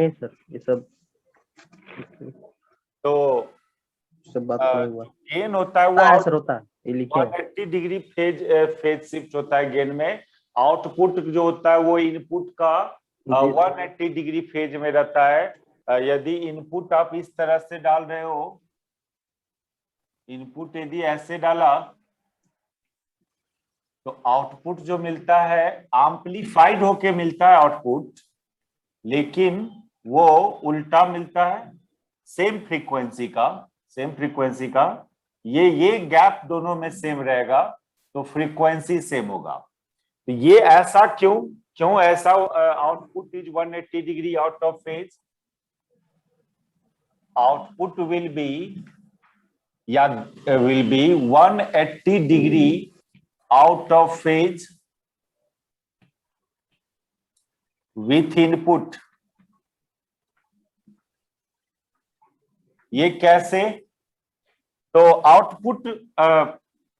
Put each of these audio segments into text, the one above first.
नहीं सर, ये सब तो बात नहीं हुआ। गेन होता है वो सर होता है, ये लिखे 180 डिग्री फेज शिफ्ट होता है गेन में। आउटपुट जो होता है वो इनपुट का 180 डिग्री फेज में रहता है। यदि इनपुट आप इस तरह से डाल रहे हो, इनपुट यदि ऐसे डाला तो आउटपुट जो मिलता है एम्प्लीफाइड होके मिलता है आउटपुट, लेकिन वो उल्टा मिलता है सेम फ्रीक्वेंसी का। ये गैप दोनों में सेम रहेगा तो फ्रीक्वेंसी सेम होगा। तो ये ऐसा क्यों ऐसा output is 180 degree out of phase. Output will be 180 degree out of phase with input. ये कैसे? तो आउटपुट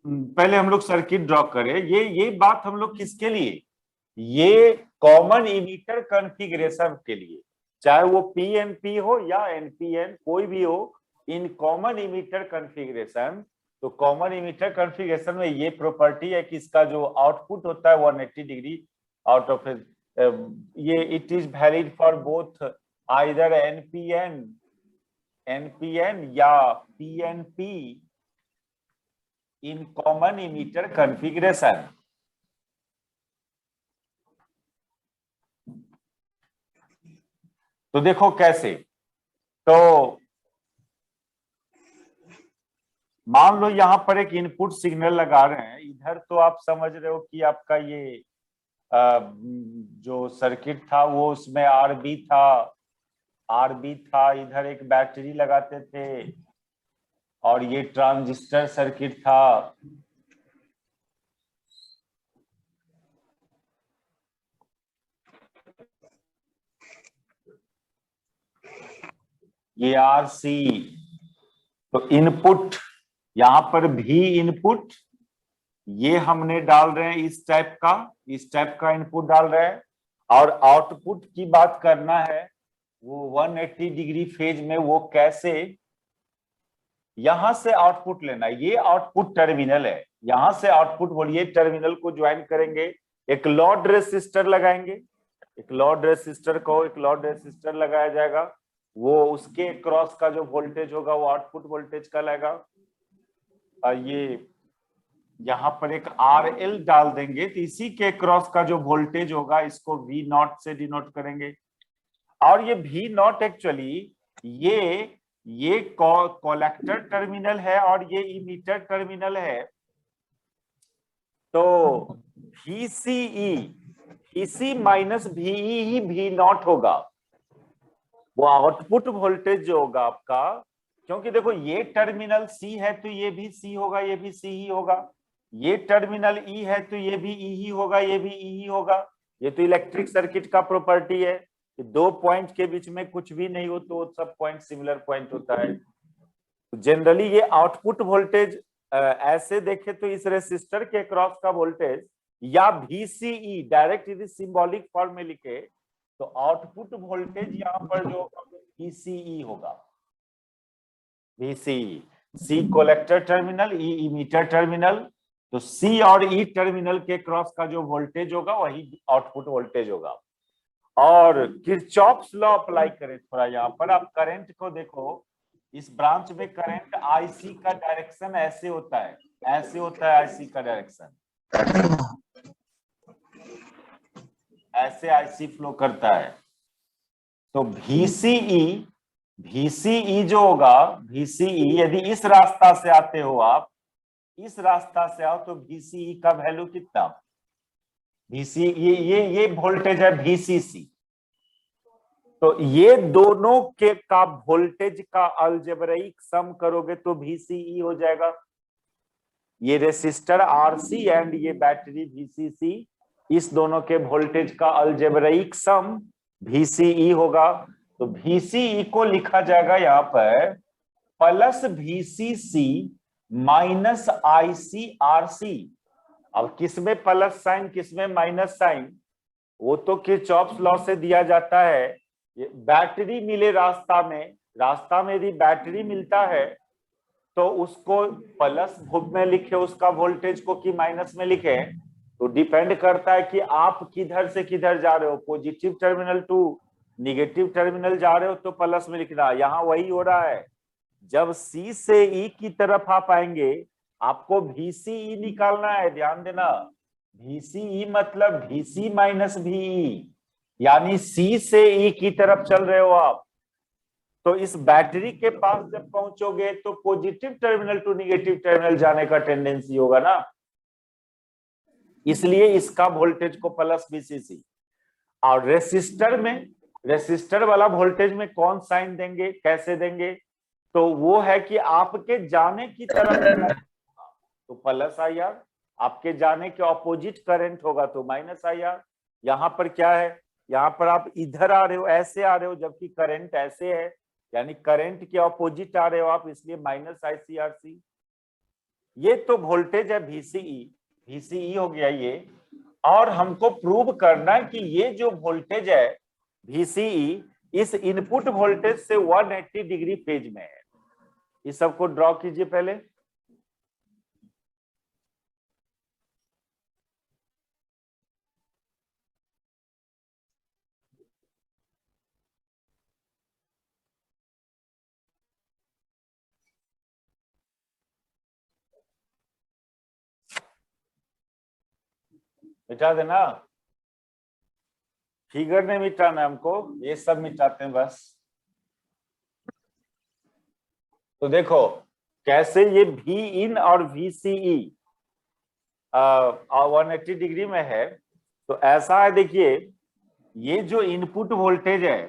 पहले हम लोग सर्किट ड्रॉ करें। ये बात हम लोग किसके लिए, ये कॉमन इमीटर कॉन्फ़िगरेशन के लिए, चाहे वो पीएनपी हो या एनपीएन कोई भी हो, इन कॉमन इमीटर कॉन्फ़िगरेशन। तो कॉमन इमीटर कॉन्फ़िगरेशन में ये प्रॉपर्टी है कि इसका जो आउटपुट होता है 180 डिग्री आउट ऑफ, ये it is valid for both either NPN या PNP in common emitter configuration. तो देखो कैसे, तो मान लो यहां पर एक इनपुट सिग्नल लगा रहे हैं, इधर तो आप समझ रहे हो कि आपका ये जो सर्किट था वो उसमें आरबी था, इधर एक बैटरी लगाते थे और ये ट्रांजिस्टर सर्किट था। ये आरसी, तो इनपुट यहां पर भी इनपुट ये हमने डाल रहे हैं इस टाइप का इनपुट डाल रहे हैं, और आउटपुट की बात करना है वो 180 डिग्री फेज में। वो कैसे, यहां से आउटपुट लेना, ये आउटपुट टर्मिनल है, यहां से आउटपुट बोलिए टर्मिनल को ज्वाइन करेंगे, एक लॉड रेसिस्टर लगाएंगे, एक लॉड रेसिस्टर लगाया जाएगा, वो उसके क्रॉस का जो वोल्टेज होगा वो आउटपुट वोल्टेज का लाएगा। ये यहां पर एक RL डाल देंगे तो इसी के क्रॉस का जो वोल्टेज होगा इसको V0 से डिनोट करेंगे। और ये V0 एक्चुअली ये कलेक्टर टर्मिनल है और ये इमीटर टर्मिनल है। तो VC माइनस VE ही V0 होगा, वो आउटपुट वोल्टेज जो होगा आपका। क्योंकि देखो ये टर्मिनल C है तो ये भी C होगा, ये भी C ही होगा, ये टर्मिनल E है तो ये भी E ही होगा, ये भी E ही होगा। ये तो इलेक्ट्रिक सर्किट का प्रॉपर्टी है कि दो पॉइंट के बीच में कुछ भी नहीं हो तो सब पॉइंट सिमिलर पॉइंट होता है। तो जनरली ये आउटपुट वोल्टेज ऐसे देखे तो इस रेसिस्टर के क्रॉस का वोल्टेज या VCE डायरेक्ट यदि सिंबॉलिक फॉर्म में लिखे तो आउटपुट वोल्टेज यहाँ पर जो VCE होगा, VCE, C collector terminal, E emitter terminal. तो C और E टर्मिनल के क्रॉस का जो वोल्टेज होगा वही आउटपुट वोल्टेज होगा। और किरचॉफ्स लॉ अप्लाई करें थोड़ा, यहाँ पर आप करंट को देखो, इस ब्रांच में करंट IC का डायरेक्शन ऐसे होता है, IC का डायरेक्शन ऐसे IC फ्लो करता है। तो VCE जो होगा, VCE यदि इस रास्ता से आते हो आप, इस रास्ता से आओ तो VCE का वैल्यू कितना, VCE ये वोल्टेज है VCC। तो ये दोनों के का वोल्टेज का अलजेब्रिक सम करोगे तो VCE हो जाएगा। ये रेसिस्टर RC एंड ये बैटरी VCC, इस दोनों के वोल्टेज का अलजेब्रिक सम VCE होगा। तो VCE को लिखा जाएगा यहाँ पर प्लस VCC माइनस ICRC। अब किसमें प्लस साइन किसमें माइनस साइन, वो तो किरचॉफ्स लॉ से दिया जाता है। ये बैटरी मिले रास्ता में यदि बैटरी मिलता है तो उसको प्लस में लिखे उसका वोल्टेज को कि माइनस में लिखे, तो डिपेंड करता है कि आप किधर से किधर जा रहे हो, positive terminal to negative terminal जा रहे हो तो प्लस में लिखना। यहाँ वही हो रहा है, जब सी से ई की तरफ आप आएंगे आपको VCE निकालना है। ध्यान देना, VCE मतलब VC माइनस VE, यानी सी से ई की तरफ चल रहे हो आप, तो इस बैटरी के पास जब पहुंचोगे तो positive terminal to negative terminal जाने का टेंडेंसी होगा ना, इसलिए इसका वोल्टेज को प्लस VCC। और रेसिस्टर वाला वोल्टेज में कौन साइन देंगे, कैसे देंगे, तो वो है कि आपके जाने की तरफ तो प्लस IR, आपके जाने के ऑपोजिट करंट होगा तो माइनस IR। यहाँ पर क्या है, यहाँ पर आप इधर आ रहे हो, ऐसे आ रहे हो, जबकि करंट ऐसे है, यानी करंट के ऑपोजिट आ रहे हो आप, इसलिए माइनस ICRC। ये तो वोल्टेज है VCE हो गया ये। और हमको प्रूव करना है कि ये जो वोल्टेज है VCE इस इनपुट वोल्टेज से 180 डिग्री फेज में है। इस सबको ड्रॉ कीजिए पहले। मिटा देना, फिगर नहीं मिटाना हमको, ये सब मिटाते हैं बस। तो देखो कैसे ये V इन और VCE 180 डिग्री में है। तो ऐसा है, देखिए ये जो इनपुट वोल्टेज है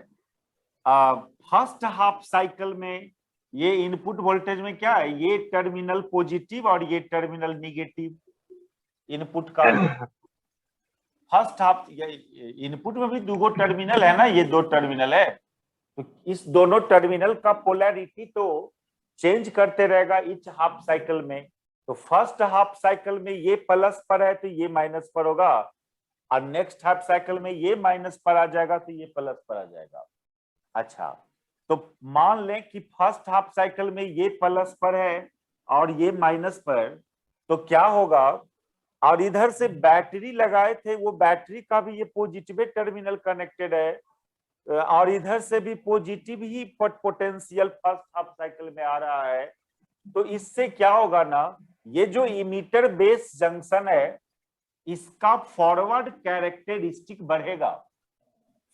फर्स्ट हाफ साइकिल में, ये इनपुट वोल्टेज में क्या है, ये टर्मिनल पॉजिटिव और ये टर्मिनल निगेटिव इनपुट का। फर्स्ट हाफ इनपुट में भी दो टर्मिनल है ना, ये दो टर्मिनल है, तो इस दोनों टर्मिनल का पोलैरिटी तो चेंज करते रहेगा इच हाफ साइकिल में। तो फर्स्ट हाफ साइकिल में ये प्लस पर है तो ये माइनस पर होगा, और नेक्स्ट हाफ साइकिल में ये माइनस पर आ जाएगा तो ये प्लस पर आ जाएगा। अच्छा, तो मान लें कि फर्स्ट हाफ साइकिल में ये प्लस पर है और ये माइनस पर, तो क्या होगा, और इधर से बैटरी लगाए थे, वो बैटरी का भी ये पॉजिटिव टर्मिनल कनेक्टेड है, और इधर से भी पॉजिटिव ही पोटेंशियल फर्स्ट हाफ साइकिल में आ रहा है। तो इससे क्या होगा ना, ये जो इमीटर बेस जंक्शन है इसका फॉरवर्ड कैरेक्टरिस्टिक बढ़ेगा,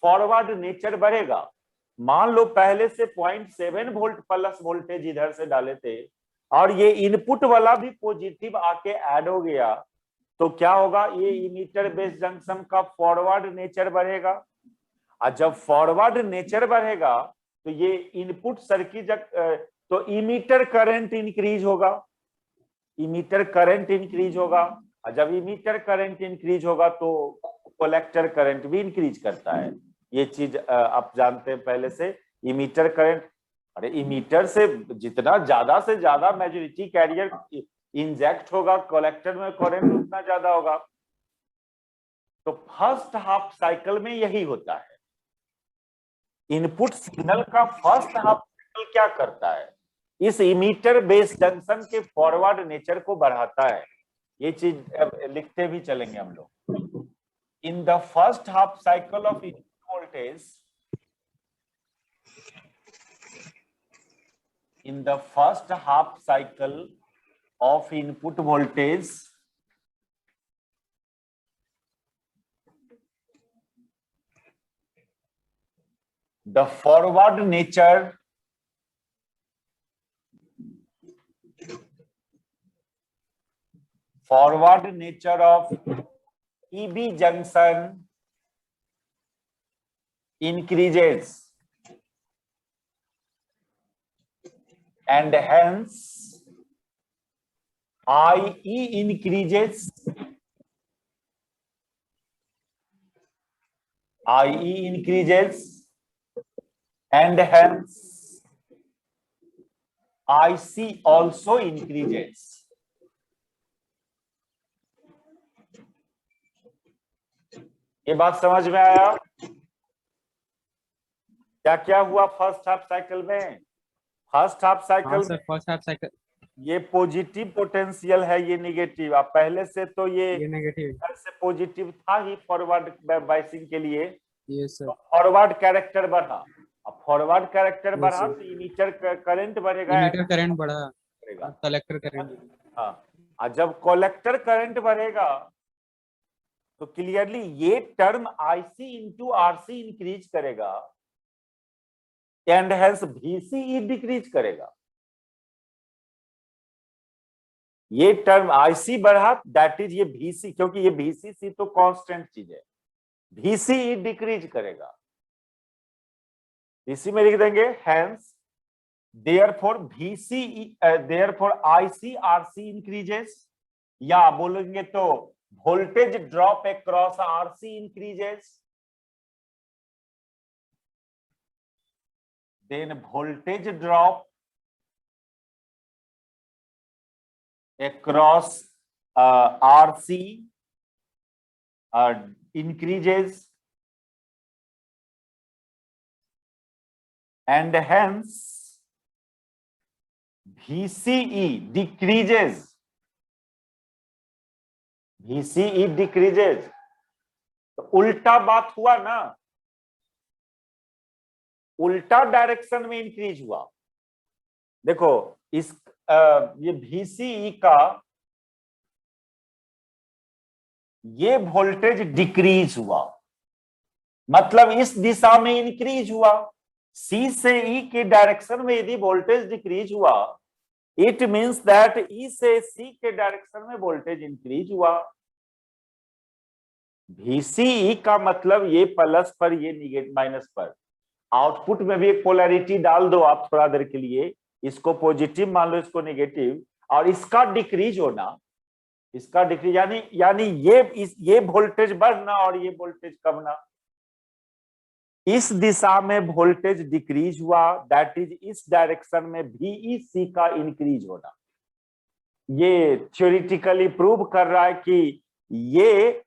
फॉरवर्ड नेचर बढ़ेगा। मान लो पहले से 0.7 वोल्ट प्लस वोल्टेज इधर से डाले थे और ये इनपुट वाला भी पॉजिटिव आके ऐड हो गया, तो क्या होगा, ये इमीटर बेस जंक्शन का फॉरवर्ड नेचर बढ़ेगा। और जब फॉरवर्ड नेचर बढ़ेगा तो ये इनपुट सर्किट, तो इमीटर करंट इंक्रीज होगा, इमीटर करंट इंक्रीज होगा, और जब इमीटर करंट इंक्रीज होगा तो कलेक्टर करंट भी इंक्रीज करता है। ये चीज आप जानते हैं पहले से, इमीटर करंट, अरे इमीटर से जितना ज्यादा से ज्यादा मेजॉरिटी कैरियर इंजेक्ट होगा कलेक्टर में, करंट उतना ज्यादा होगा। तो फर्स्ट हाफ साइकिल में यही होता है, इनपुट सिग्नल का फर्स्ट हाफ साइकिल क्या करता है, इस इमीटर बेस जंक्शन के फॉरवर्ड नेचर को बढ़ाता है। ये चीज लिखते भी चलेंगे हम लोग। In the first half cycle of input voltage, in the first half cycle of input voltage, the forward nature of EB junction increases, and hence IE increases, and hence IC also increases. ये बात समझ में आया? क्या क्या हुआ first half cycle में? First half हाँ साइकिल सर, में फर्स्ट हाफ साइकिल ये पॉजिटिव पोटेंशियल है, ये निगेटिव। अब पहले से तो ये ये नेगेटिव। इधर से पॉजिटिव था ही फॉरवर्ड बाइसिंग के लिए, ये तो सर। फॉरवर्ड कैरेक्टर बढ़ा। अब फॉरवर्ड कैरेक्टर Yes, बढ़ा sir. तो इमीटर करंट बढ़ेगा, इमीटर करंट बढ़ा बढ़ेगा। और कलेक्टर करंट। हाँ, और जब कलेक्टर करंट बढ़ेगा तो क्लियरली ये term IC into RC increase करेगा एंड हेंस VCE डिक्रीज करेगा। ये टर्म आईसी बढ़ा, दैट इज ये VC, क्योंकि ये VCC तो कांस्टेंट चीज है, VCE डिक्रीज करेगा। इसी में लिख देंगे hence therefore VCE therefore ICRC increases, या बोलेंगे तो voltage drop across RC increases, then voltage drop across RC increases and hence VCE decreases. VCE decreases, तो उल्टा बात हुआ ना, उल्टा डायरेक्शन में इंक्रीज हुआ। देखो इस ये VCE का ये वोल्टेज डिक्रीज हुआ, मतलब इस दिशा में इंक्रीज हुआ। C से E के डायरेक्शन में यदि वोल्टेज डिक्रीज हुआ, इट मींस दैट E से C के डायरेक्शन में वोल्टेज इंक्रीज हुआ। VCE का मतलब ये प्लस पर, ये निगेटिव माइनस पर। आउटपुट में भी एक पोलैरिटी डाल दो आप थोड़ा देर के लिए, इसको पॉजिटिव मान लो, इसको नेगेटिव, और इसका डिक्रीज होना, इसका डिक्रीज यानी ये वोल्टेज बढ़ना और ये वोल्टेज कमना। इस दिशा में वोल्टेज डिक्रीज हुआ, दैट इज इस डायरेक्शन में VEC का इंक्रीज होना। ये थ्योरेटिकली प्रूव कर रहा है कि ये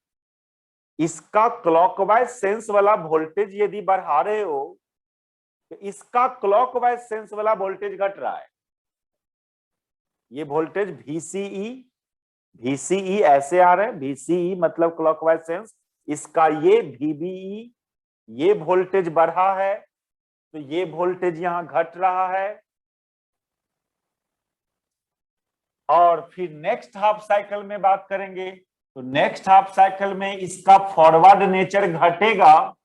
इसका क्लॉकवाइज सेंस वाला वोल्टेज यदि बढ़ा रहे हो तो इसका क्लॉकवाइज सेंस वाला वोल्टेज घट रहा है। ये वोल्टेज VCE ऐसे आ रहा है, VCE मतलब क्लॉकवाइज सेंस, इसका ये VBE, ये वोल्टेज बढ़ा है तो ये वोल्टेज यहां घट रहा है। और फिर नेक्स्ट हाफ साइकिल में बात करेंगे तो नेक्स्ट हाफ साइकिल में इसका फॉरवर्ड नेचर घटेगा,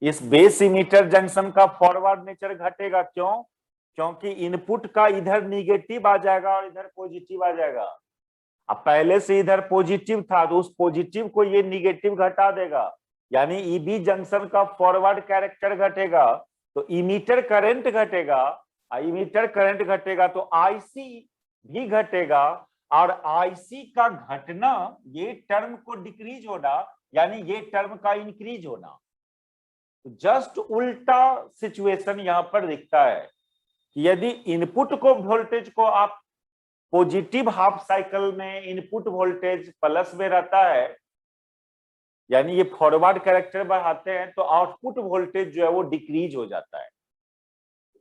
इस बेस इमीटर जंक्शन का फॉरवर्ड नेचर घटेगा। क्यों? क्योंकि इनपुट का इधर निगेटिव आ जाएगा और इधर पॉजिटिव आ जाएगा। अब पहले से इधर पॉजिटिव था तो उस पॉजिटिव को ये निगेटिव घटा देगा, यानी ईबी जंक्शन का फॉरवर्ड कैरेक्टर घटेगा तो इमीटर करंट घटेगा, इमीटर करंट घटेगा तो आईसी भी घटेगा, और आईसी का घटना ये टर्म को डिक्रीज होना, यानी ये टर्म का इंक्रीज होना। जस्ट उल्टा सिचुएशन यहां पर दिखता है कि यदि इनपुट को वोल्टेज को आप पॉजिटिव हाफ साइकिल में इनपुट वोल्टेज प्लस में रहता है, यानी ये फॉरवर्ड कैरेक्टर बढ़ाते हैं तो आउटपुट वोल्टेज जो है वो डिक्रीज हो जाता है।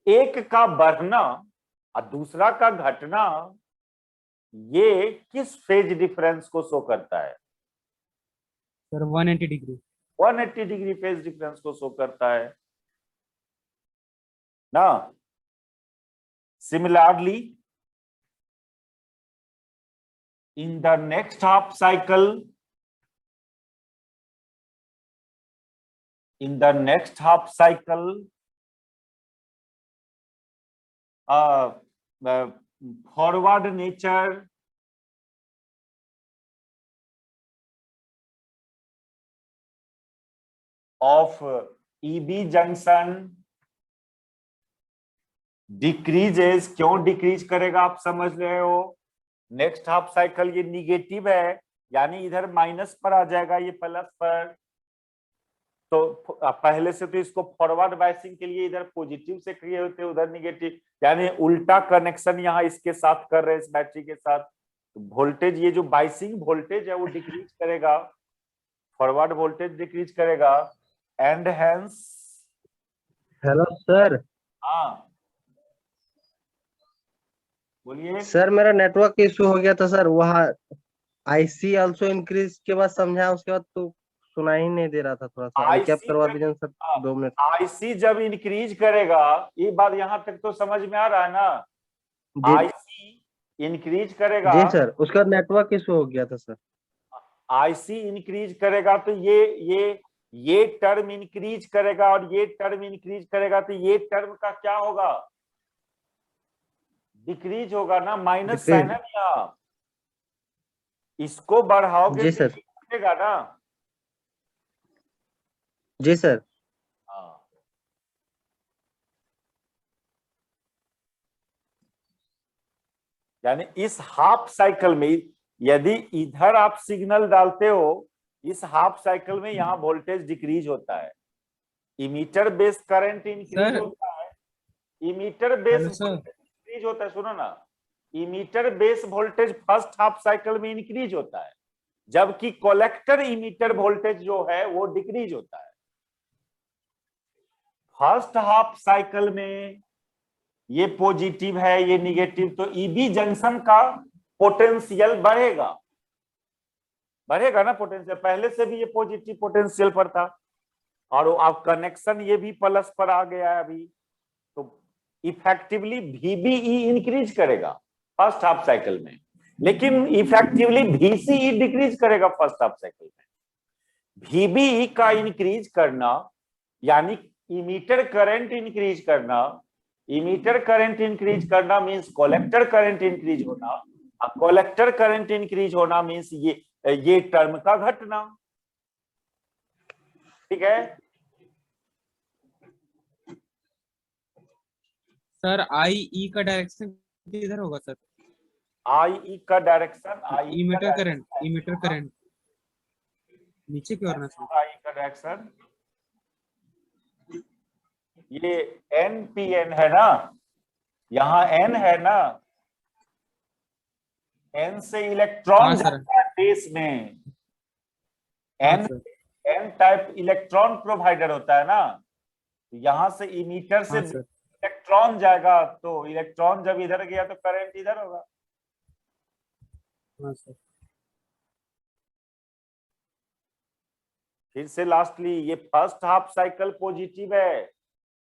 एक का बढ़ना और दूसरा का घटना, ये किस फेज डिफरेंस को शो करता है? Sir 180 degree. 180 degree phase difference को शो करता है ना। Similarly in the next half cycle, in the next half cycle, forward nature of EB junction decreases। क्यों डिक्रीज करेगा आप समझ रहे हो? नेक्स्ट हाफ साइकिल ये निगेटिव है, यानी इधर माइनस पर आ जाएगा, ये प्लस पर। तो पहले से तो इसको फॉरवर्ड बायसिंग के लिए इधर पॉजिटिव से किए होते, उधर निगेटिव, यानी उल्टा कनेक्शन यहाँ इसके साथ कर रहे हैं, इस बैटरी के साथ। तो वोल्टेज, ये जो बायसिंग वोल्टेज है वो डिक्रीज करेगा, फॉरवर्ड वोल्टेज डिक्रीज करेगा, एंड हेंस हेलो सर। हाँ बोलिए। सर मेरा नेटवर्क इशू हो गया था सर, वहाँ आईसी ऑल्सो इंक्रीज के बाद समझा, उसके बाद तो सुना ही नहीं दे रहा था, थोड़ा सा रिकैप आईसी करवा जब दीजिए सर, 2 मिनट। आईसी जब इंक्रीज करेगा, ये बात यहाँ तक तो समझ में आ रहा है ना। जी आईसी इंक्रीज करेगा, जी सर, उसका नेटवर्क इशू हो गया था सर। आईसी इंक्रीज करेगा तो ये टर्म इंक्रीज करेगा और ये टर्म इंक्रीज करेगा, तो ये टर्म का क्या होगा, डिक्रीज होगा ना, माइनस साइन डिक्रीज। है यहाँ। इसको बढ़ाओगे जी तो सर। ये घटेगा ना। जी सर। हाँ, यानी इस हाफ साइकिल में यदि इधर आप सिग्नल डालते हो, इस हाफ साइकिल में यहाँ वोल्टेज डिक्रीज होता है, emitter base current increase sir होता है, emitter base hello sir. Voltage increase होता है, सुनो ना, emitter base voltage first half cycle में इंक्रीज होता है, जबकि कलेक्टर इमीटर वोल्टेज जो है वो डिक्रीज होता है। फर्स्ट हाफ साइकिल में ये पॉजिटिव है, ये निगेटिव, तो ईबी जंक्शन का पोटेंशियल बढ़ेगा, बढ़ेगा ना पोटेंशियल, पहले से भी ये पॉजिटिव पोटेंशियल पर था, और अब कनेक्शन ये भी प्लस पर आ गया है अभी, तो इफेक्टिवली VBE इंक्रीज करेगा फर्स्ट हाफ साइकिल में, लेकिन इफेक्टिवली VCE डिक्रीज करेगा फर्स्ट हाफ साइकिल में। VBE का इंक्रीज करना यानी इमीटर करंट इंक्रीज करना, इमीटर करंट इंक्रीज करना मींस कलेक्टर करंट इंक्रीज होना, और कलेक्टर करंट इंक्रीज होना मींस ये टर्म का घटना। ठीक है, सर आई ई का डायरेक्शन किधर होगा सर? आई का डायरेक्शन, आई का इमीटर डायरेक्शन, करंट नीचे की ओर ना सर? आई का डायरेक्शन ये NPN है ना, यहाँ N है ना, N से इलेक्ट्रॉन हाँ सर। जाता है बेस में, हाँ N sir. N type electron provider होता है ना, तो यहाँ से इमीटर से हाँ सर। इलेक्ट्रॉन जाएगा, तो इलेक्ट्रॉन जब इधर गया तो करंट इधर होगा। हाँ सर। फिर से लास्टली ये फर्स्ट हाफ साइकिल पॉजिटिव है,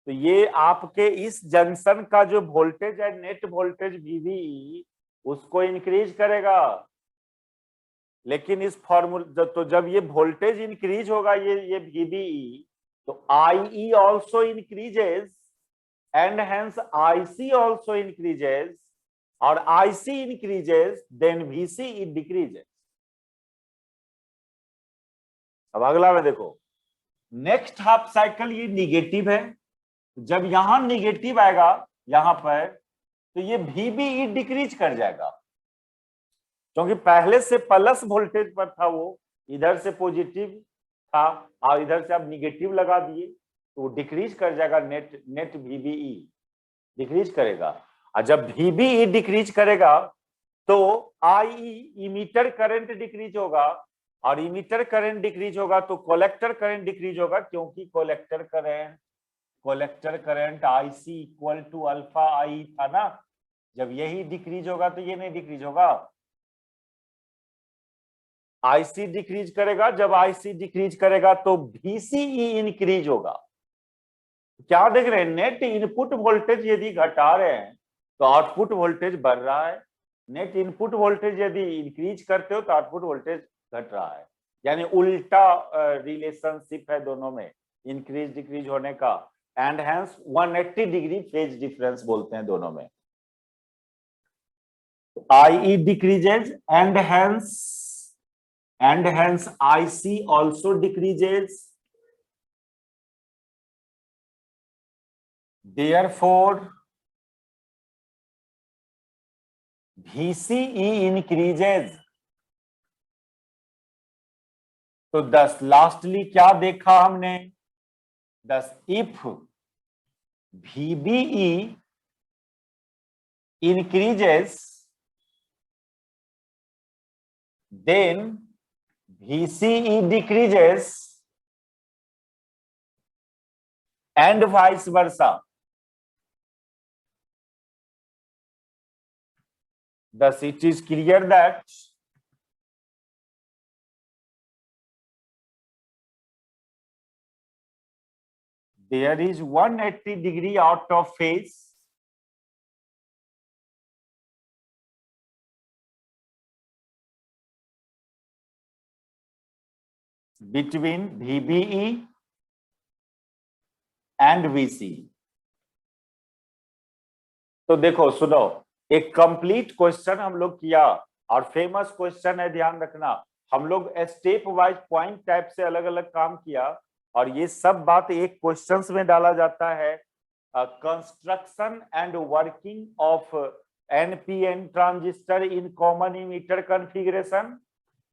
तो ये आपके इस जंक्शन का जो वोल्टेज है, नेट वोल्टेज VBE, उसको इंक्रीज करेगा, लेकिन इस फॉर्मूला तो जब ये वोल्टेज इंक्रीज होगा, ये VBE, तो IE also increases and hence IC also increases, और IC increases then VCE decreases. अब अगला में देखो, नेक्स्ट हाफ साइकिल ये निगेटिव है, जब यहां निगेटिव आएगा यहां पर, तो ये VBE डिक्रीज कर जाएगा, क्योंकि पहले से प्लस वोल्टेज पर था वो, इधर से पॉजिटिव था और इधर से आप निगेटिव लगा दिए, तो डिक्रीज कर जाएगा, नेट VBE डिक्रीज करेगा। और जब VBE डिक्रीज करेगा तो IE इमीटर करंट डिक्रीज होगा, और इमीटर करंट डिक्रीज होगा तो कलेक्टर करंट डिक्रीज होगा, क्योंकि collector current IC equal to alpha I था ना, जब यही डिक्रीज होगा तो ये नहीं डिक्रीज होगा, IC डिक्रीज करेगा, जब IC डिक्रीज करेगा तो VCE इंक्रीज होगा। क्या देख रहे हैं, नेट इनपुट वोल्टेज यदि घटा रहे हैं तो आउटपुट वोल्टेज बढ़ रहा है, नेट इनपुट वोल्टेज यदि इंक्रीज करते हो तो आउटपुट वोल्टेज घट रहा है, यानी उल्टा रिलेशनशिप है दोनों में, इंक्रीज डिक्रीज होने का, and hence 180 degree phase difference बोलते हैं दोनों में। IE decreases and hence IC also decreases. Therefore, VCE increases. तो दस लास्टली क्या देखा हमने, दस if VBE increases, then VCE decreases, and vice versa. Thus it is clear that there is 180 degree out of phase between VBE and VC. तो देखो सुनो, एक कंप्लीट क्वेश्चन हम लोग किया और फेमस क्वेश्चन है, ध्यान रखना। हम लोग स्टेप वाइज पॉइंट टाइप से अलग अलग काम किया और ये सब बात एक क्वेश्चंस में डाला जाता है। Construction and working of NPN transistor in common emitter configuration,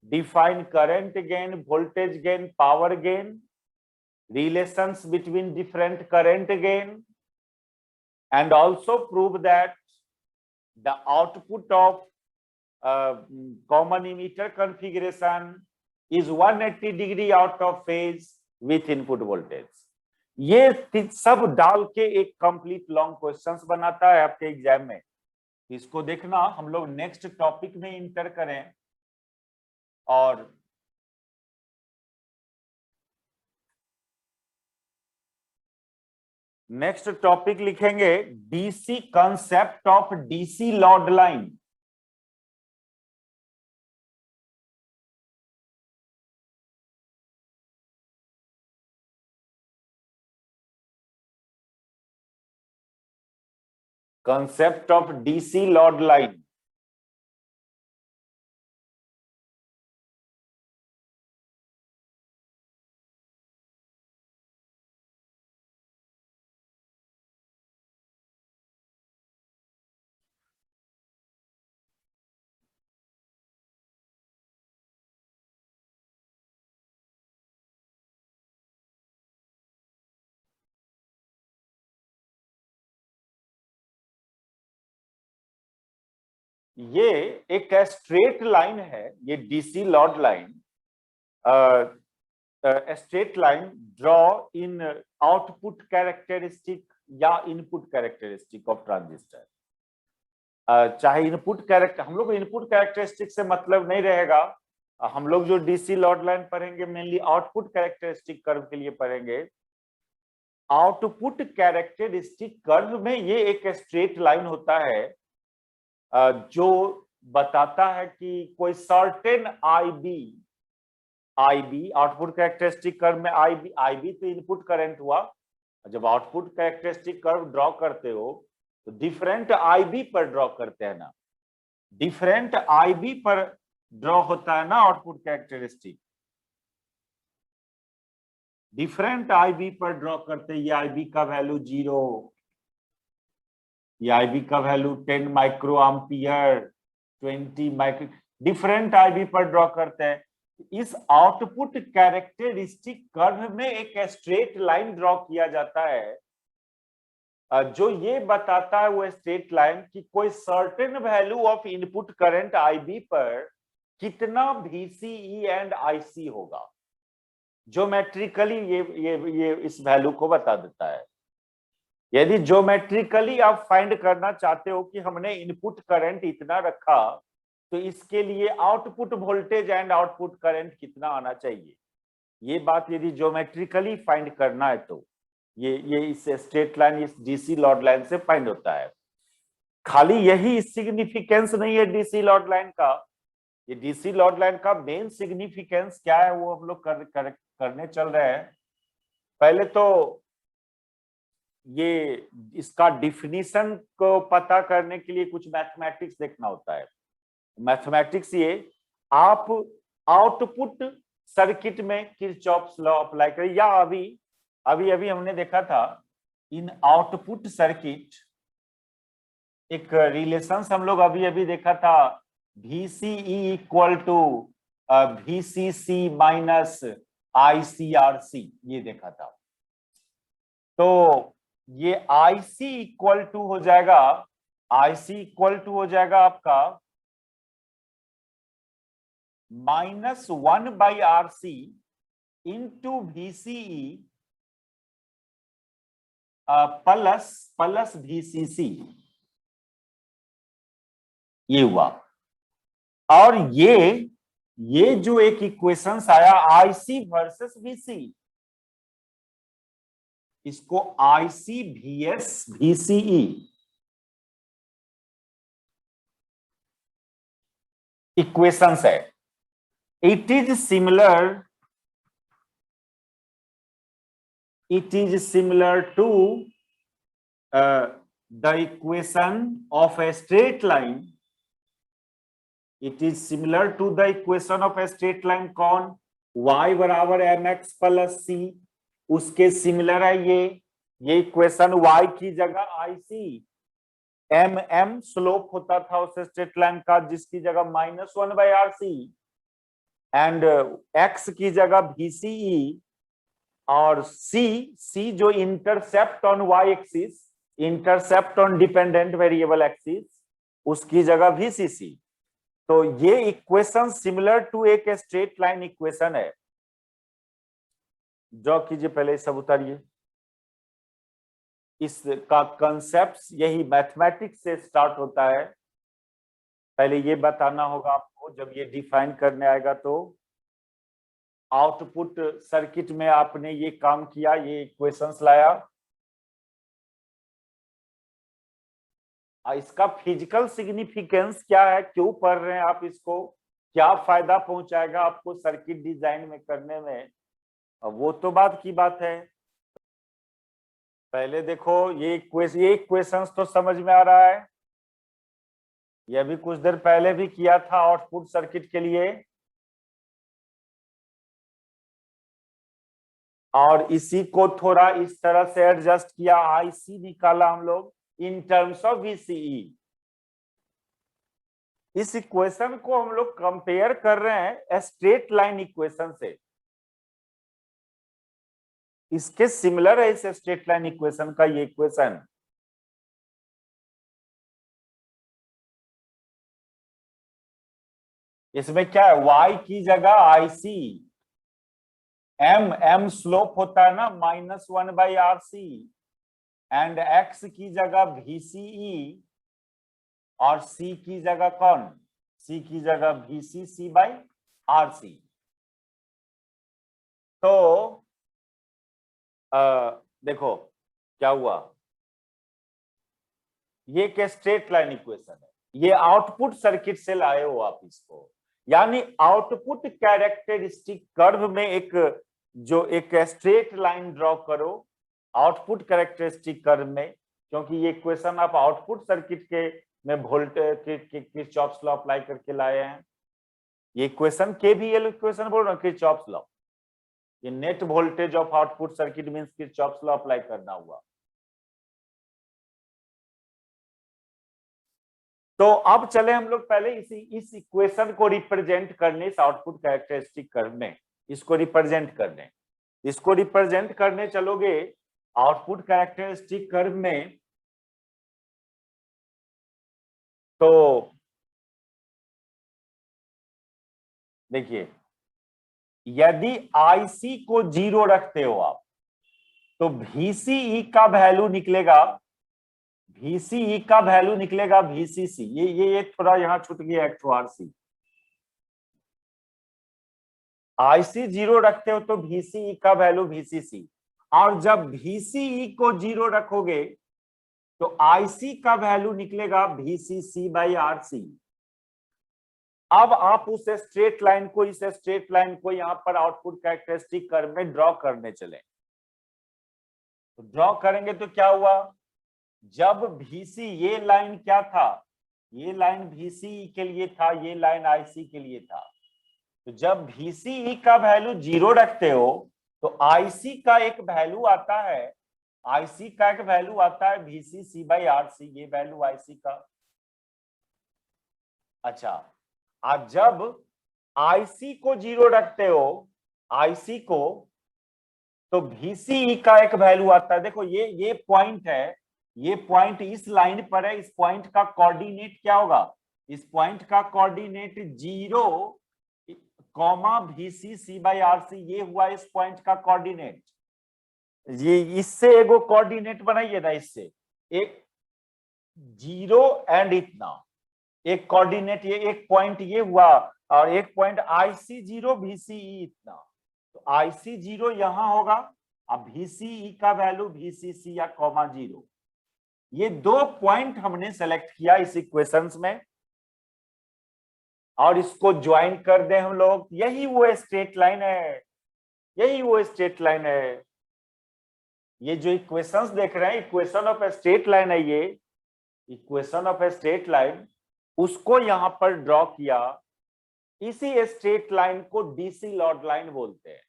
define current gain, voltage gain, power gain, relations between different current gain, and also prove that the output of common emitter configuration is 180 degree out of phase with input voltage. ये सब डाल के एक complete long questions बनाता है आपके exam में। इसको देखना, हम लोग नेक्स्ट टॉपिक में इंटर करें और नेक्स्ट टॉपिक लिखेंगे DC, concept of DC load line. Concept of DC load line. ये एक स्ट्रेट लाइन है, ये DC load line, straight line draw in output characteristic या इनपुट कैरेक्टरिस्टिक ऑफ ट्रांजिस्टर। चाहे इनपुट कैरेक्टर, हम लोग इनपुट कैरेक्टरिस्टिक से मतलब नहीं रहेगा, हम लोग जो डीसी लॉड लाइन पढ़ेंगे मेनली आउटपुट कैरेक्टरिस्टिक कर्व के लिए पढ़ेंगे। आउटपुट कैरेक्टरिस्टिक कर्व में ये एक स्ट्रेट लाइन होता है जो बताता है कि कोई certain IB output characteristic curve में आईबी तो इनपुट करंट हुआ। जब आउटपुट कैरेक्टरिस्टिक कर्व ड्रॉ करते हो तो डिफरेंट आईबी पर ड्रॉ करते हैं ना, डिफरेंट आईबी पर ड्रॉ होता है ना आउटपुट कैरेक्टरिस्टिक, डिफरेंट आईबी पर ड्रॉ करते हैं। ये आईबी का वैल्यू 0, ये आईबी का value 10 micro ampere, 20 micro, different IB पर ड्रॉ करते हैं। इस आउटपुट कैरेक्टरिस्टिक कर्व में एक स्ट्रेट लाइन ड्रॉ किया जाता है जो ये बताता है, वो स्ट्रेट लाइन कि कोई certain value of input current IB पर कितना वीसीई एंड आईसी होगा। ज्योमेट्रिकली ये इस वैल्यू को बता देता है। यदि ज्योमेट्रिकली आप फाइंड करना चाहते हो कि हमने इनपुट करंट इतना रखा तो इसके लिए output voltage and output current कितना आना चाहिए, ये बात यदि ज्योमेट्रिकली फाइंड करना है तो ये इस स्ट्रेट लाइन, इस डीसी लॉड लाइन से फाइंड होता है। खाली यही सिग्निफिकेंस नहीं है डीसी लॉड लाइन का, ये डीसी लॉड लाइन का मेन सिग्निफिकेंस क्या है वो हम लोग करने चल रहे हैं। पहले तो ये इसका डिफिनीशन को पता करने के लिए कुछ मैथमेटिक्स देखना होता है। मैथमेटिक्स ये, आप आउटपुट सर्किट में किरचॉफ्स लॉ अप्लाई करें, या अभी हमने देखा था इन आउटपुट सर्किट एक रिलेशंस हम लोग अभी देखा था, VCE equal to VCC minus ICRC, ये देखा था। तो ये IC इक्वल टू हो जाएगा, IC इक्वल टू हो जाएगा आपका -1/RC into VCE plus VCC ये हुआ। और ये जो एक इक्वेशंस आया IC वर्सेस VC, इसको IC VS VCE इक्वेशंस है। It is similar to the equation of a straight line. It is similar to the equation of a straight line कौन? y बराबर mx प्लस c, उसके similar है ये equation. y की जगह IC, m slope होता था उस स्ट्रेट लाइन का, जिसकी जगह -1/RC, एंड x की जगह VCE, और c जो intercept on y axis, intercept on dependent variable axis, उसकी जगह VCC। तो ये इक्वेशन सिमिलर टू एक स्ट्रेट लाइन इक्वेशन है। ड्रॉ कीजिए, पहले सब उतारिए। इसका कंसेप्ट यही मैथमेटिक्स से स्टार्ट होता है। पहले ये बताना होगा आपको, जब ये डिफाइन करने आएगा तो आउटपुट सर्किट में आपने ये काम किया, ये इक्वेशंस लाया। इसका फिजिकल सिग्निफिकेंस क्या है, क्यों पढ़ रहे हैं आप इसको, क्या फायदा पहुंचाएगा आपको सर्किट डिजाइन में करने में, वो तो बात की बात है। पहले देखो ये इक्वेशंस तो समझ में आ रहा है। ये भी कुछ देर पहले भी किया था आउटपुट सर्किट के लिए, और इसी को थोड़ा इस तरह से एडजस्ट किया, IC निकाला हम लोग इन टर्म्स ऑफ VCE। इस इक्वेशन को हम लोग कंपेयर कर रहे हैं स्ट्रेट लाइन इक्वेशन से। इसके सिमिलर है इस स्ट्रेट लाइन इक्वेशन का ये इक्वेशन। इसमें क्या है, y की जगह IC, m स्लोप होता है ना -1/RC, एंड x की जगह VCE, और c की जगह कौन, c की जगह VCC/RC। तो देखो क्या हुआ, ये एक स्ट्रेट लाइन इक्वेशन है। ये आउटपुट सर्किट से लाए हो आप इसको, यानी आउटपुट कैरेक्टरिस्टिक कर्व में एक स्ट्रेट लाइन ड्रॉ करो आउटपुट कैरेक्टरिस्टिक कर्व में, क्योंकि ये इक्वेशन आप आउटपुट सर्किट के में वोल्टेज किरचॉफ्स लॉ अप्लाई करके लाए हैं। ये इक्वेशन KVL इक्वेशन बोल रहा हूं, किरचॉफ्स लॉ। ये net voltage of output circuit means Kirchhoff's law apply करना हुआ। तो अब चले हम लोग पहले इस इक्वेशन को रिप्रेजेंट करने, इस आउटपुट कैरेक्टरिस्टिक कर्व में इसको रिप्रेजेंट करने चलोगे आउटपुट कैरेक्टरिस्टिक कर्व में। तो देखिए, यदि IC को 0 रखते हो आप, तो VCE का वैल्यू निकलेगा, VCC। ये थोड़ा यहां छूट गया एक RC। IC 0 रखते हो तो VCE का वैल्यू VCC, और जब VCE को 0 रखोगे तो IC का वैल्यू निकलेगा VCC/RC। अब आप उस स्ट्रेट लाइन को यहां पर आउटपुट कैरेक्टरिस्टिक कर्व में ड्रॉ करने चले। तो ड्रॉ करेंगे तो क्या हुआ, जब VC, ये लाइन क्या था, ये लाइन VCE के लिए था, ये लाइन IC के लिए था। तो जब VCE का वैल्यू 0 रखते हो तो IC का एक वैल्यू आता है, VCC/RC, ये वैल्यू IC का। अच्छा, आज जब IC को 0 रखते हो, IC को, तो VCE का एक वैल्यू आता है। देखो ये पॉइंट है, ये पॉइंट इस लाइन पर है, इस पॉइंट का कोऑर्डिनेट क्या होगा, इस पॉइंट का कोऑर्डिनेट 0, VCC/RC, ये हुआ इस पॉइंट का कोऑर्डिनेट। ये इससे एगो कोऑर्डिनेट बनाइए ना, इससे एक 0 एंड इतना, एक कोऑर्डिनेट ये एक पॉइंट ये हुआ और एक पॉइंट IC0 VCE इतना, तो IC0 यहां होगा, अब VCE का वैल्यू VCC या कॉमा 0। ये 2 पॉइंट हमने सेलेक्ट किया इस इक्वेशंस में और इसको ज्वाइन कर दें हम लोग, यही वो स्ट्रेट लाइन है, यही वो स्ट्रेट लाइन है। ये जो इक्वेशंस देख रहे हैं, equation of a straight line है, ये equation of a straight line, उसको यहां पर ड्रॉ किया। इसी स्ट्रेट लाइन को डीसी लॉर्ड लाइन बोलते हैं।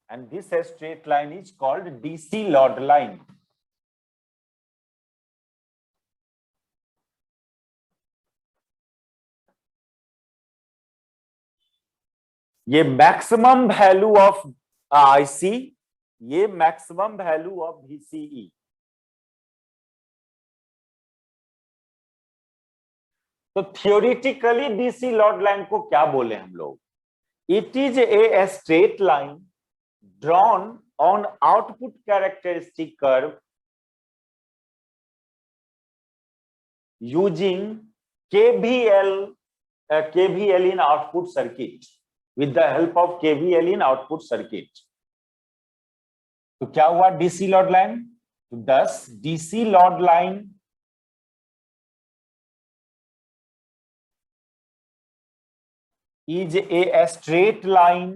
And this straight line is called DC Lord line. ये मैक्सिमम वैल्यू ऑफ IC, ये मैक्सिमम वैल्यू ऑफ VCE। तो थियोरिटिकली डीसी लॉर्ड लाइन को क्या बोले हम लोग? It is a straight line drawn on output characteristic curve using KVL in output circuit, with the help of KVL in output circuit। तो क्या हुआ DC Lord line? Thus DC load line is a straight line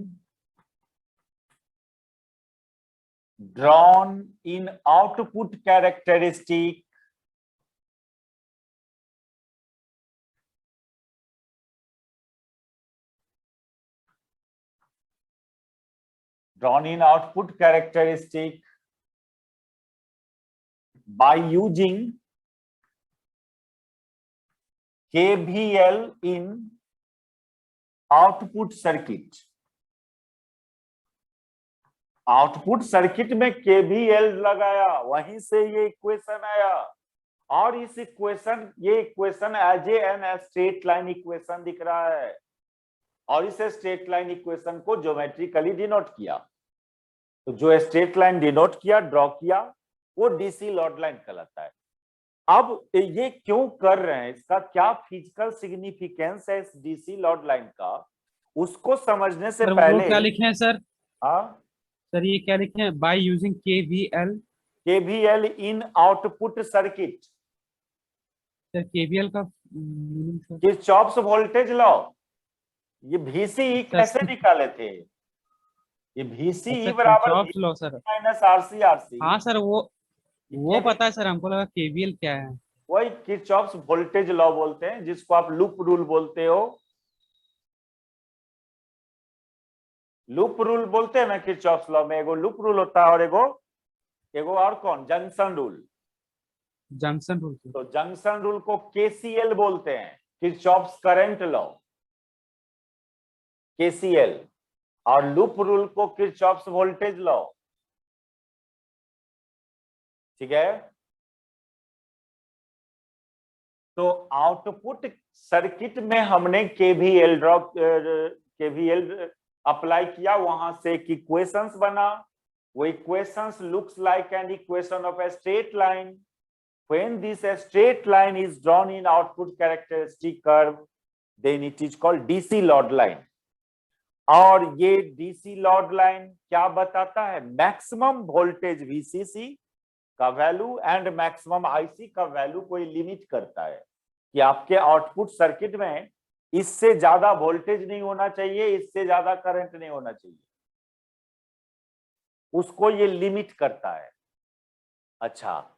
drawn in output characteristic by using KVL in output circuit। Output circuit में KVL लगाया, वहीं से ये equation आया और इस इक्वेशन, ये equation as an straight line equation दिख रहा है और इस स्ट्रेट लाइन इक्वेशन को ज्योमेट्रिकली डिनोट किया। तो जो स्ट्रेट लाइन डिनोट किया, ड्रॉ किया, वो डीसी लॉर्ड लाइन कहलाता है। अब ये क्यों कर रहे हैं, इसका क्या फिजिकल सिग्निफिकेंस है इस डीसी लॉर्ड लाइन का, उसको समझने से पहले क्या लिखे हैं सर? हाँ सर ये क्या लिखे हैं? By using KVL in output circuit. Sir KVL का meaning sir? Kirchhoff's voltage law. ये VCE कैसे निकाले थे? ये VCE बराबर लॉ सर माइनस RC। हाँ सर वो पता है सर, हमको लगा KVL क्या है। वही किरचॉफ्स वोल्टेज लॉ बोलते हैं, जिसको आप लूप रूल बोलते हो। लूप रूल बोलते हैं ना किरचॉफ्स लॉ में, एगो लूप रूल होता है और एगो और कौन, जंक्शन रूल। जंक्शन रूल, तो जंक्शन रूल को KCL बोलते हैं, किरचॉफ्स करंट लॉ, KCL, और लूप रूल को किरचॉफ्स वोल्टेज लॉ। ठीक है। तो आउटपुट सर्किट में हमने KVL अप्लाई किया, वहां से एक इक्वेशंस बना। वो equations looks like an equation of a straight line when this straight line is drawn in output characteristic curve, then it is called DC load line. और ये DC लॉर्ड लाइन क्या बताता है? मैक्सिमम वोल्टेज VCC का value and maximum IC का value कोई limit करता है कि आपके आउटपुट सर्किट में इससे ज्यादा वोल्टेज नहीं होना चाहिए, इससे ज्यादा करंट नहीं होना चाहिए, उसको ये लिमिट करता है। अच्छा,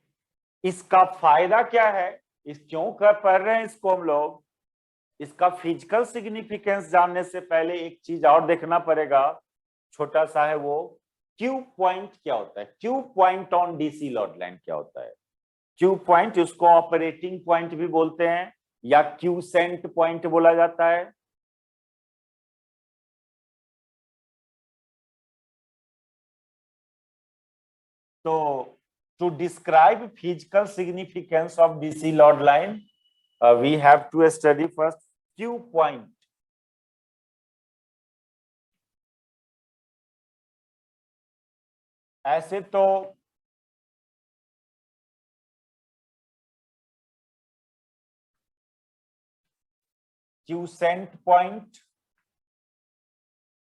इसका फायदा क्या है? क्यों पढ़ रहे हैं इसको हम लोग? इसका फिजिकल सिग्निफिकेंस जानने से पहले एक चीज और देखना पड़ेगा, छोटा सा है वो, क्यू पॉइंट क्या होता है? Q point on DC Lord line क्या होता है? क्यू पॉइंट, उसको ऑपरेटिंग पॉइंट भी बोलते हैं या क्यूसेंट पॉइंट बोला जाता है। तो to describe physical significance of DC lord line, we have to study first Q point. ऐसे तो क्यूसेंट पॉइंट,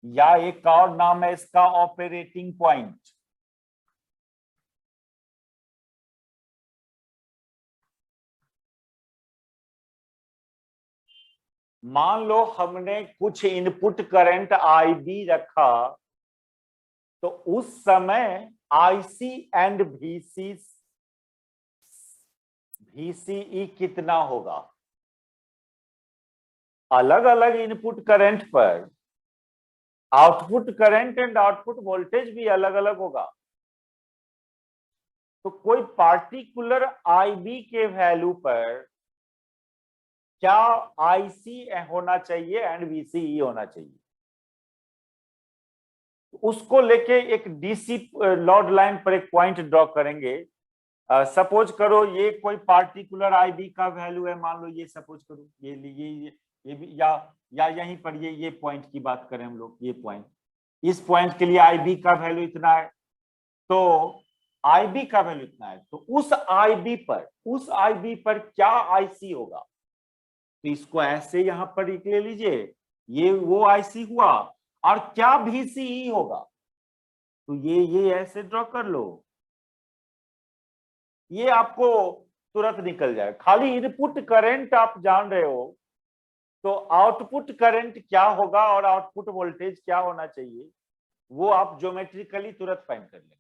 या एक और नाम है इसका ऑपरेटिंग पॉइंट। मान लो हमने कुछ इनपुट करंट IB रखा, तो उस समय IC एंड VCE कितना होगा? अलग अलग इनपुट करंट पर output current and output voltage भी अलग अलग होगा। तो कोई पार्टिकुलर IB के वैल्यू पर क्या IC होना चाहिए एंड VCE होना चाहिए, उसको लेके एक DC लॉर्ड लाइन पर एक पॉइंट ड्रॉ करेंगे। सपोज करो ये कोई पार्टिकुलर IB का वैल्यू है, मान लो ये सपोज करो ये भी, या यहीं पर ये पॉइंट की बात करें हम लोग, ये पॉइंट, इस पॉइंट के लिए IB का वैल्यू इतना है, तो IB का वैल्यू इतना है, तो उस IB पर क्या IC होगा? तो इसको ऐसे यहां पर ले लीजिए, ये वो IC हुआ, और क्या VCE होगा? तो ये ऐसे ड्रॉ कर लो, ये आपको तुरंत निकल जाए। खाली इनपुट करंट आप जान रहे हो, तो आउटपुट करंट क्या होगा और आउटपुट वोल्टेज क्या होना चाहिए, वो आप ज्योमेट्रिकली तुरंत फाइंड कर लेंगे।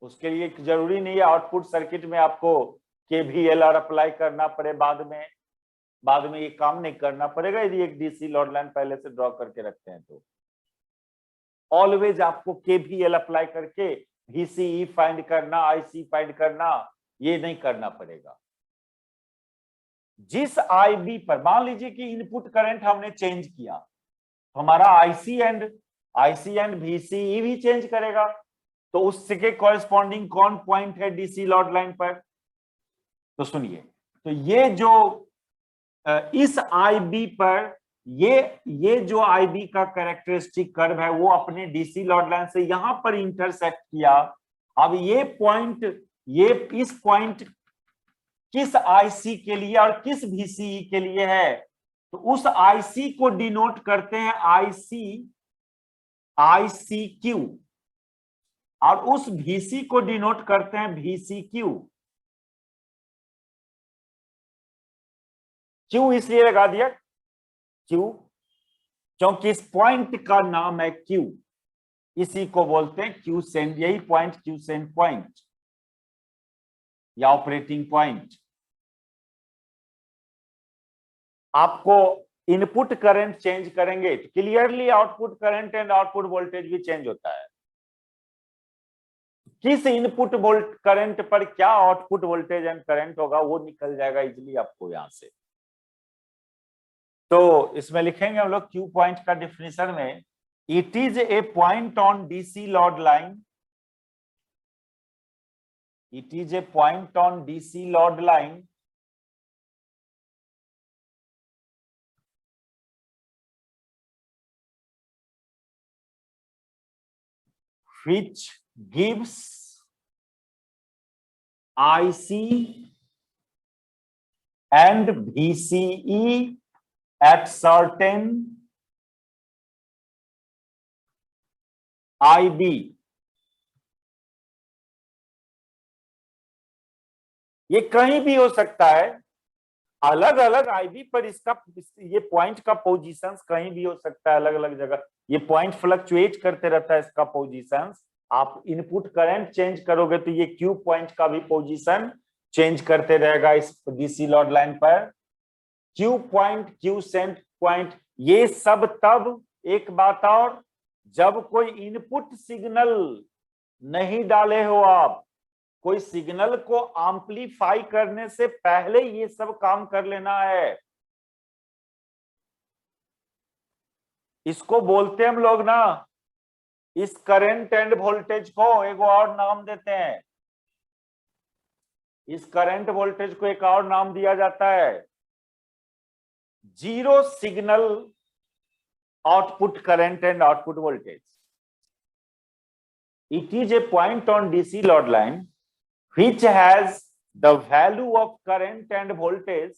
उसके लिए जरूरी नहीं है आउटपुट सर्किट में आपको KVL अप्लाई करना पड़े, बाद में ये काम नहीं करना पड़ेगा यदि एक DC लॉर्ड लाइन पहले से ड्रॉ करके रखते हैं तो। ऑलवेज आपको KVL अप्लाई करके VCE फाइंड करना, IC फाइंड करना, ये नहीं करना पड़ेगा। जिस IB पर मान लीजिए कि इनपुट करंट हमने चेंज किया, तो हमारा IC एंड VCE भी चेंज करेगा, तो उसके कॉरेस्पॉन्डिंग कौन पॉइंट है DC लॉर्ड लाइन पर? तो सुनिए, तो ये जो इस IB पर ये जो IB का कैरेक्टरिस्टिक कर्व है वो अपने DC लॉर्ड लाइन से यहां पर इंटरसेक्ट किया। अब ये पॉइंट, इस पॉइंट किस IC के लिए और किस VCE के लिए है? तो उस IC को डिनोट करते हैं ICQ, और उस VC को डिनोट करते हैं VCQ। क्यों इसलिए लगा दिया Q? क्योंकि इस पॉइंट का नाम है Q, इसी को बोलते हैं क्यूसेंट, यही पॉइंट क्यूसेंट पॉइंट या ऑपरेटिंग पॉइंट। आपको इनपुट करंट चेंज करेंगे तो clearly output current and output voltage भी चेंज होता है। किस इनपुट करंट पर क्या आउटपुट वोल्टेज एंड करंट होगा वो निकल जाएगा इजीली आपको यहां से। तो इसमें लिखेंगे हम लोग Q पॉइंट का डिफिनेशन में, it is a point on DC load line, it is a point on DC load line which gives IC and VCE at certain IB। ये कहीं भी हो सकता है, अलग अलग IB पर इसका ये पॉइंट का पोजीशंस कहीं भी हो सकता है, अलग अलग जगह ये पॉइंट फ्लक्चुएट करते रहता है इसका पोजीशंस। आप इनपुट करंट चेंज करोगे तो ये Q पॉइंट का भी पोजीशन चेंज करते रहेगा इस DC लॉर्ड लाइन पर। Q point, Q sent point, ये सब तब, एक बात और, जब कोई इनपुट सिग्नल नहीं डाले हो आप, कोई सिग्नल को एम्प्लीफाई करने से पहले ये सब काम कर लेना है। इसको बोलते हैं हम लोग ना, इस करंट एंड वोल्टेज को एक और नाम देते हैं, इस करंट वोल्टेज को एक और नाम दिया जाता है zero signal output current and output voltage. It is a point on DC load line which has the value of current and voltage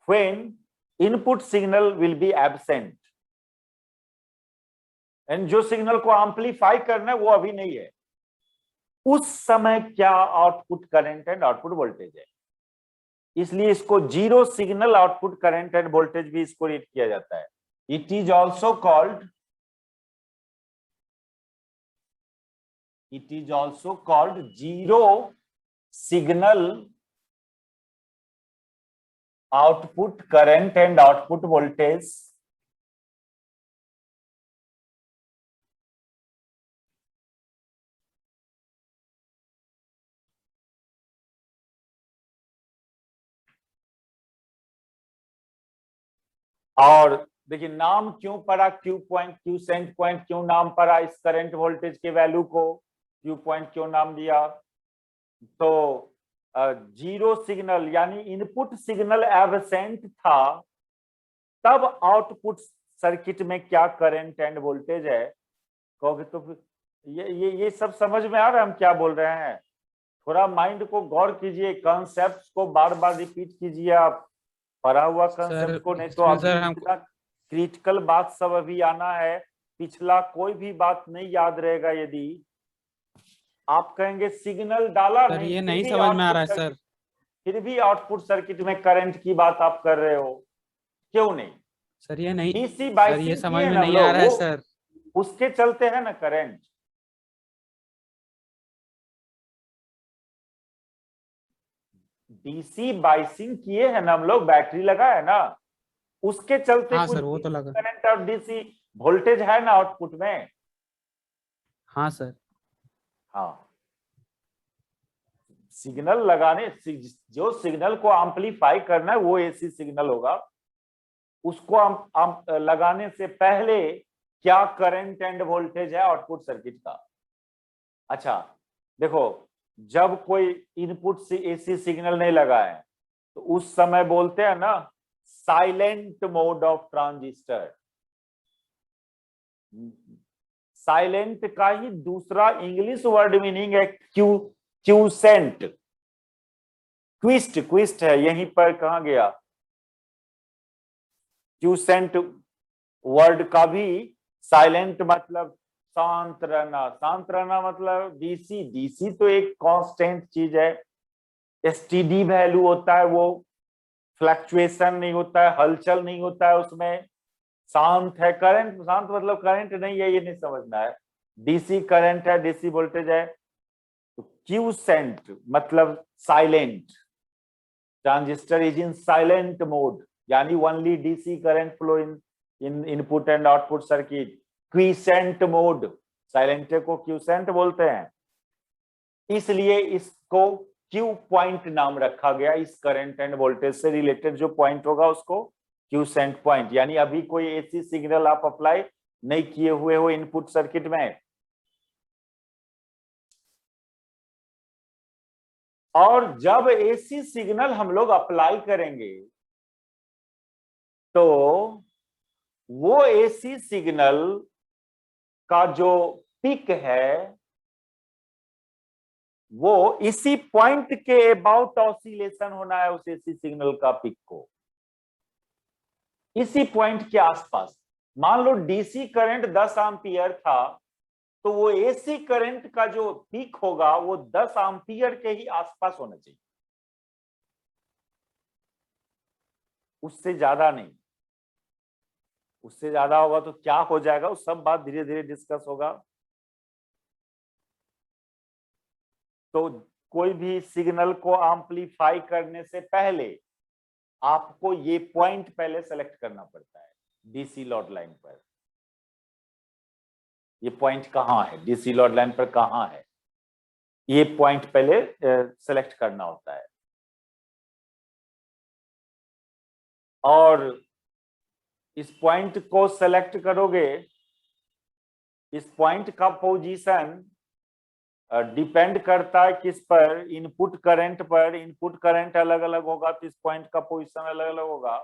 when input signal will be absent. And जो signal को amplify करना है वो अभी नहीं है, उस समय क्या output current and output voltage है। इसलिए इसको zero signal output current and voltage भी इसको रीड किया जाता है। It is also called zero signal output current and output voltage. और देखिए नाम क्यों पड़ा, Q point, Q sent point क्यों नाम पड़ा इस करंट वोल्टेज के वैल्यू को क्यू पॉइंट क्यों नाम दिया? तो जीरो सिग्नल यानी इनपुट सिग्नल एब्सेंट था, तब आउटपुट सर्किट में क्या करंट एंड वोल्टेज है कहोगे तो ये सब समझ में आ रहा है हम क्या बोल रहे हैं? थोड़ा माइंड को गौर कीजिए, कॉन्सेप्ट्स को बार बार रिपीट कीजिए आप, पढ़ा हुआ कंसेप्ट को, नहीं तो अभी क्रिटिकल बात सब अभी आना है, पिछला कोई भी बात नहीं याद रहेगा। यदि आप कहेंगे सिग्नल डाला सर, नहीं, ये नहीं समझ में आ रहा है सर। फिर भी आउटपुट सर्किट में करंट की बात आप कर रहे हो, क्यों नहीं? सर ये नहीं, डीसी सर बाइसिंग ये समझ किए में ना नहीं आ रहा है लोग, सर। उसके चलते है ना करंट। डीसी बाइसिंग किए हैं ना हम लोग, बैटरी लगा है ना, उसके चलते हाँ कुछ सर, वो तो लगा। करंट और डीसी वोल्टेज है ना आउटपुट में। हाँ सर। हाँ, सिग्नल लगाने, जो सिग्नल को एम्पलीफाई करना है वो एसी सिग्नल होगा, उसको लगाने से पहले क्या करंट एंड वोल्टेज है आउटपुट सर्किट का। अच्छा देखो, जब कोई इनपुट से एसी सिग्नल नहीं लगा है तो उस समय बोलते हैं ना silent mode of transistor. Silent का ही दूसरा इंग्लिश वर्ड मीनिंग है क्यूसेंट। क्विस्ट है, यहीं पर कहा गया क्यूसेंट वर्ड का भी साइलेंट मतलब शांत रहना। शांत रहना मतलब डीसी तो एक कांस्टेंट चीज है, एसटीडी वैल्यू होता है, वो फ्लक्चुएशन नहीं होता है, हलचल नहीं होता है उसमें, शांत है। करंट शांत मतलब करंट नहीं है, ये नहीं समझना है। डीसी करंट है, डीसी वोल्टेज है। तो क्यूसेंट मतलब silent, transistor is in silent mode, यानी only DC current flow in input and output circuit. Quiescent mode, silent को क्यूसेंट बोलते हैं, इसलिए इसको क्यू पॉइंट नाम रखा गया। इस करंट एंड वोल्टेज से रिलेटेड जो पॉइंट होगा उसको क्यूसेंट पॉइंट। यानी अभी कोई एसी सिग्नल आप अप्लाई नहीं किए हुए हो इनपुट सर्किट में, और जब एसी सिग्नल हम लोग अप्लाई करेंगे तो वो एसी सिग्नल का जो पिक है वो इसी पॉइंट के अबाउट ऑसिलेशन होना है। उस एसी सिग्नल का पिक को इसी पॉइंट के आसपास, मान लो डीसी करंट 10 एम्पियर था, तो वो एसी करंट का जो पीक होगा वो 10 एम्पियर के ही आसपास होना चाहिए, उससे ज्यादा नहीं। उससे ज्यादा होगा तो क्या हो जाएगा, वो सब बात धीरे धीरे डिस्कस होगा। तो कोई भी सिग्नल को एम्पलीफाई करने से पहले आपको ये पॉइंट पहले सेलेक्ट करना पड़ता है डीसी लोड लाइन पर। ये पॉइंट कहाँ है डीसी लोड लाइन पर, कहाँ है, ये पॉइंट पहले सेलेक्ट करना होता है। और इस पॉइंट को सेलेक्ट करोगे, इस पॉइंट का पोजीशन डिपेंड करता है किस पर, इनपुट करंट पर। इनपुट करंट अलग अलग होगा तो इस पॉइंट का पोजीशन अलग अलग होगा।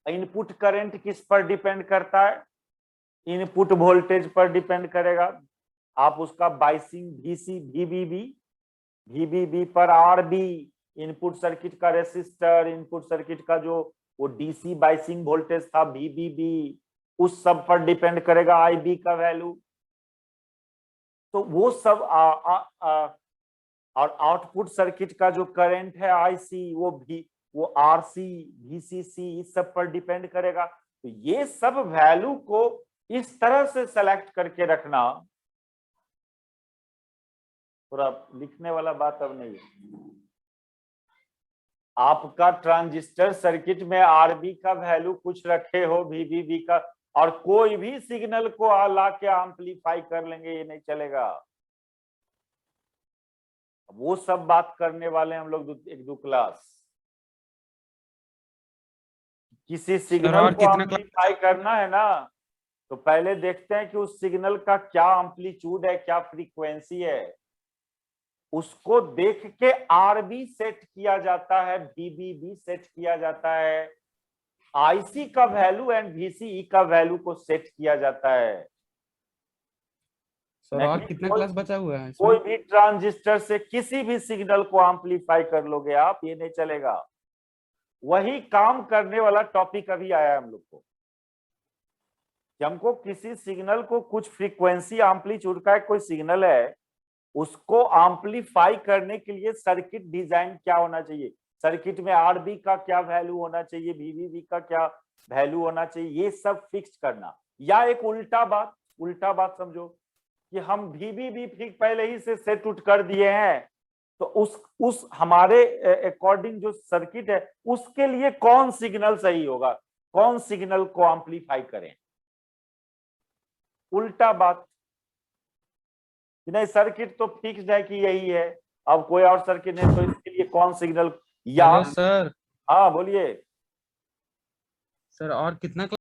इनपुट करंट किस पर डिपेंड करता है, इनपुट वोल्टेज पर डिपेंड करेगा। आप उसका बाइसिंग VC VBB पर RB, इनपुट सर्किट का रेसिस्टर, इनपुट सर्किट का जो वो DC बाइसिंग वोल्टेज था VBB, उस सब पर डिपेंड करेगा IB का वैल्यू। तो वो सब और आउटपुट सर्किट का जो करंट है IC, वो RC VCC इस सब पर डिपेंड करेगा। तो ये सब वैल्यू को इस तरह से सेलेक्ट करके रखना, पूरा लिखने वाला बात अब नहीं है। आपका ट्रांजिस्टर सर्किट में RB का वैल्यू कुछ रखे हो, VBB का, और कोई भी सिग्नल को ला के एम्पलीफाई कर लेंगे, ये नहीं चलेगा। वो सब बात करने वाले हम लोग एक दो क्लास। किसी सिग्नल को एम्पलीफाई करना है ना, तो पहले देखते हैं कि उस सिग्नल का क्या एम्पलीट्यूड है, क्या फ्रीक्वेंसी है। उसको देख के RB सेट किया जाता है, VBB सेट किया जाता है, IC का वैल्यू एंड VCE का वैल्यू को सेट किया जाता है। सर और कितना क्लास बचा हुआ है इसमें? कोई भी ट्रांजिस्टर से किसी भी सिग्नल को एम्पलीफाई कर लोगे आप, ये नहीं चलेगा। वही काम करने वाला टॉपिक अभी आया है हम लोग को, कि हमको किसी सिग्नल को कुछ फ्रीक्वेंसी एम्पलीट्यूड का कोई सिग्नल है, उसको एम्पलीफाई करने के लिए सर्किट डिजाइन क्या होना चाहिए, सर्किट में RB का क्या वैल्यू होना चाहिए, VBB का क्या वैल्यू होना चाहिए, ये सब फिक्स करना। या एक उल्टा बात समझो कि हम VBB पहले ही से सेट उठ कर दिए हैं, तो उस हमारे अकॉर्डिंग जो सर्किट है उसके लिए कौन सिग्नल सही होगा, कौन सिग्नल को एम्पलीफाई करें। उल्टा बात कि नहीं, सर्किट तो फिक्स्ड है कि यही है, अब कोई और सर्किट है, तो इसके लिए कौन सिग्नल। या सर हाँ बोलिए सर, और कितना